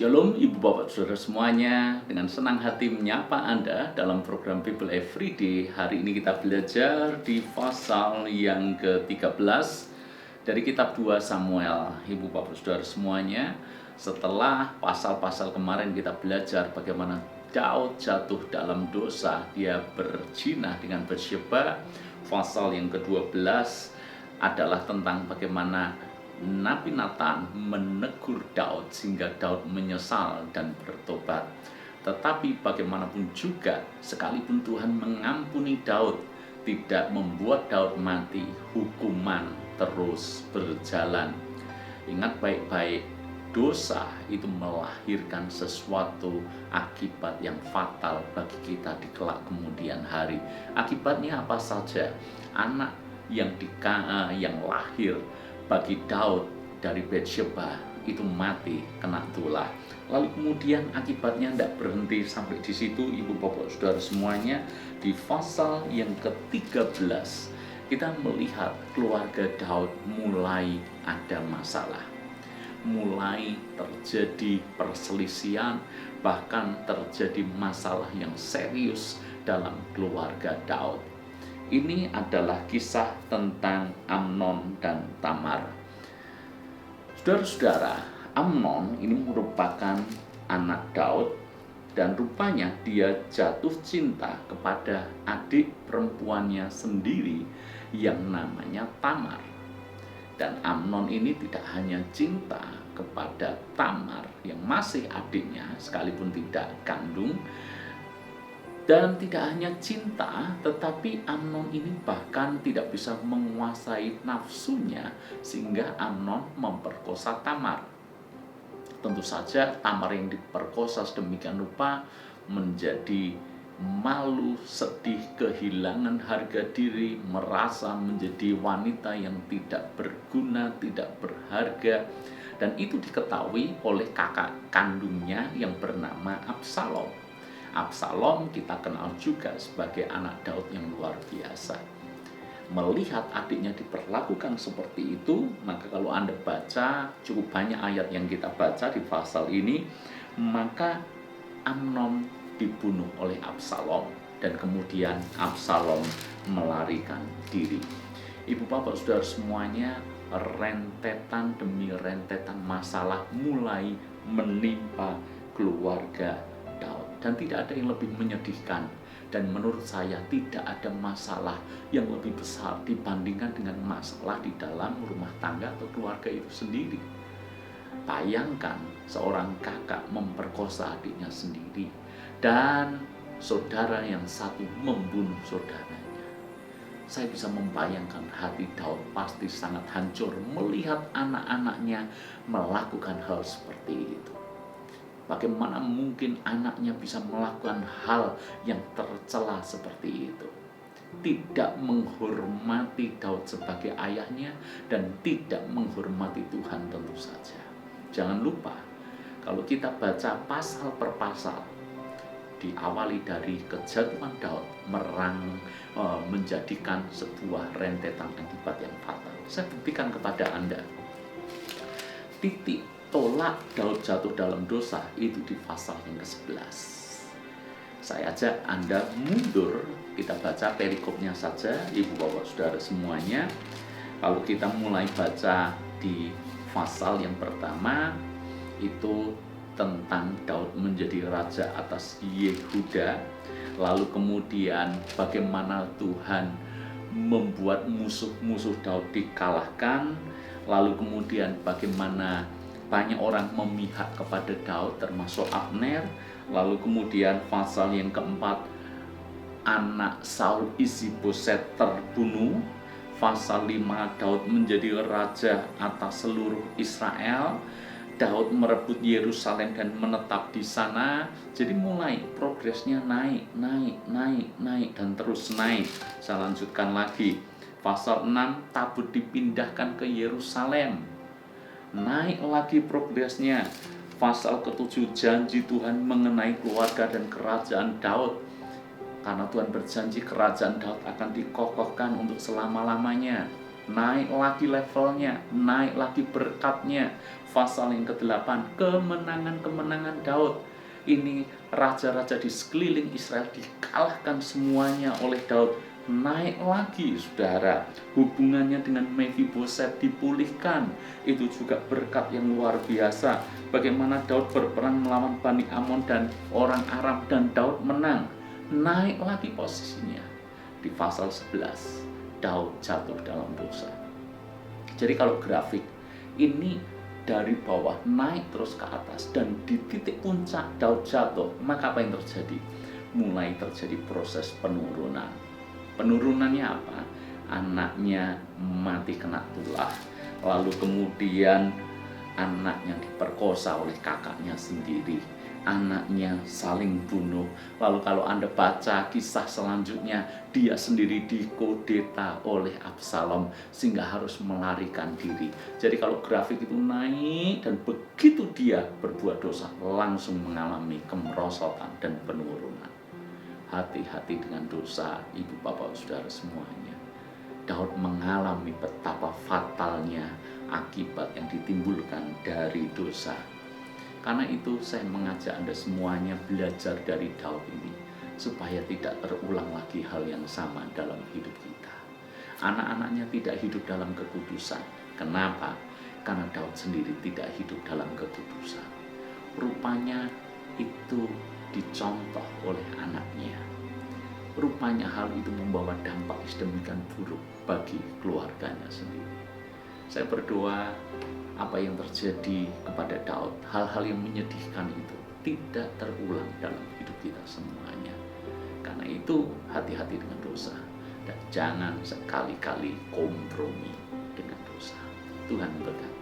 Shalom Ibu Bapak Saudara semuanya, dengan senang hati menyapa Anda dalam program Bible Everyday. Hari ini kita belajar di pasal yang ke-13 dari kitab 2 Samuel. Ibu Bapak Saudara semuanya, setelah pasal-pasal kemarin kita belajar bagaimana Daud jatuh dalam dosa, dia berzina dengan Batsyeba. Pasal yang ke-12 adalah tentang bagaimana Nabi Nathan menegur Daud sehingga Daud menyesal dan bertobat. Tetapi bagaimanapun juga, sekalipun Tuhan mengampuni Daud, tidak membuat Daud mati, hukuman terus berjalan. Ingat baik-baik, dosa itu melahirkan sesuatu akibat yang fatal bagi kita di kelak kemudian hari. Akibatnya apa saja? Anak yang lahir bagi Daud dari Batsyeba itu mati kena tulah. Lalu kemudian akibatnya tidak berhenti sampai di situ, Ibu Bapak Saudara semuanya. Di pasal yang ke-13 kita melihat keluarga Daud mulai ada masalah, mulai terjadi perselisihan, bahkan terjadi masalah yang serius dalam keluarga Daud. Ini adalah kisah tentang Amnon dan Tamar. Saudara-saudara, Amnon ini merupakan anak Daud dan rupanya dia jatuh cinta kepada adik perempuannya sendiri yang namanya Tamar. Dan Amnon ini tidak hanya cinta kepada Tamar yang masih adiknya sekalipun tidak kandung. Dan tidak hanya cinta, tetapi Amnon ini bahkan tidak bisa menguasai nafsunya sehingga Amnon memperkosa Tamar. Tentu saja Tamar yang diperkosa sedemikian rupa menjadi malu, sedih, kehilangan harga diri, merasa menjadi wanita yang tidak berguna, tidak berharga. Dan itu diketahui oleh kakak kandungnya yang bernama Absalom. Absalom kita kenal juga sebagai anak Daud yang luar biasa. Melihat adiknya diperlakukan seperti itu, maka kalau Anda baca cukup banyak ayat yang kita baca di pasal ini, maka Amnon dibunuh oleh Absalom dan kemudian Absalom melarikan diri. Ibu Bapak Saudara semuanya, rentetan demi rentetan masalah mulai menimpa keluarga Daud. Dan tidak ada yang lebih menyedihkan. Dan menurut saya tidak ada masalah yang lebih besar dibandingkan dengan masalah di dalam rumah tangga atau keluarga itu sendiri. Bayangkan seorang kakak memperkosa adiknya sendiri dan saudara yang satu membunuh saudaranya. Saya bisa membayangkan hati Daud pasti sangat hancur melihat anak-anaknya melakukan hal seperti itu. Bagaimana mungkin anaknya bisa melakukan hal yang tercela seperti itu? Tidak menghormati Daud sebagai ayahnya dan tidak menghormati Tuhan tentu saja. Jangan lupa, kalau kita baca pasal per pasal, diawali dari kejatuhan Daud menjadikan sebuah rentetan akibat yang fatal. Saya buktikan kepada Anda. Titik tolak Daud jatuh dalam dosa itu di pasal yang ke-11. Saya ajak Anda mundur, kita baca perikopnya saja, Ibu Bapak Saudara semuanya. Kalau kita mulai baca di pasal yang pertama, itu tentang Daud menjadi raja atas Yehuda. Lalu kemudian bagaimana Tuhan membuat musuh-musuh Daud dikalahkan. Lalu kemudian bagaimana banyak orang memihak kepada Daud termasuk Abner. Lalu kemudian pasal yang keempat, anak Saul Isiboset terbunuh. Pasal 5, Daud menjadi raja atas seluruh Israel. Daud merebut Yerusalem dan menetap di sana. Jadi mulai progresnya naik dan terus naik. Saya lanjutkan lagi. Pasal 6, tabut dipindahkan ke Yerusalem. Naik lagi progresnya. Pasal ke-7, janji Tuhan mengenai keluarga dan kerajaan Daud. Karena Tuhan berjanji kerajaan Daud akan dikokohkan untuk selama-lamanya. naik lagi levelnya, naik lagi berkatnya. Pasal yang ke-8, kemenangan-kemenangan Daud. Ini raja-raja di sekeliling Israel dikalahkan semuanya oleh Daud. Naik lagi, saudara, hubungannya dengan Mephiboset dipulihkan. Itu juga berkat yang luar biasa. Bagaimana Daud berperang melawan Bani Amon dan orang Aram, dan Daud menang. Naik lagi posisinya. Di pasal 11, Daud jatuh dalam dosa. Jadi kalau grafik ini dari bawah naik terus ke atas, dan di titik puncak Daud jatuh, maka apa yang terjadi? Mulai terjadi proses penurunan. Penurunannya apa? Anaknya mati kena tulah, lalu kemudian anaknya diperkosa oleh kakaknya sendiri, anaknya saling bunuh. Lalu kalau Anda baca kisah selanjutnya, dia sendiri dikudeta oleh Absalom sehingga harus melarikan diri. Jadi kalau grafik itu naik, dan begitu dia berbuat dosa langsung mengalami kemerosotan dan penurunan. Hati-hati dengan dosa, ibu bapak saudara semuanya. Daud mengalami betapa fatalnya akibat yang ditimbulkan dari dosa. Karena itu saya mengajak Anda semuanya belajar dari Daud ini, supaya tidak terulang lagi hal yang sama dalam hidup kita. Anak-anaknya tidak hidup dalam kekudusan. Kenapa? Karena Daud sendiri tidak hidup dalam kekudusan. Rupanya itu dicontoh oleh anaknya. Rupanya hal itu membawa dampak sedemikian buruk bagi keluarganya sendiri. Saya berdoa apa yang terjadi kepada Daud, hal-hal yang menyedihkan itu tidak terulang dalam hidup kita semuanya. Karena itu hati-hati dengan dosa, dan jangan sekali-kali kompromi dengan dosa. Tuhan memberkati.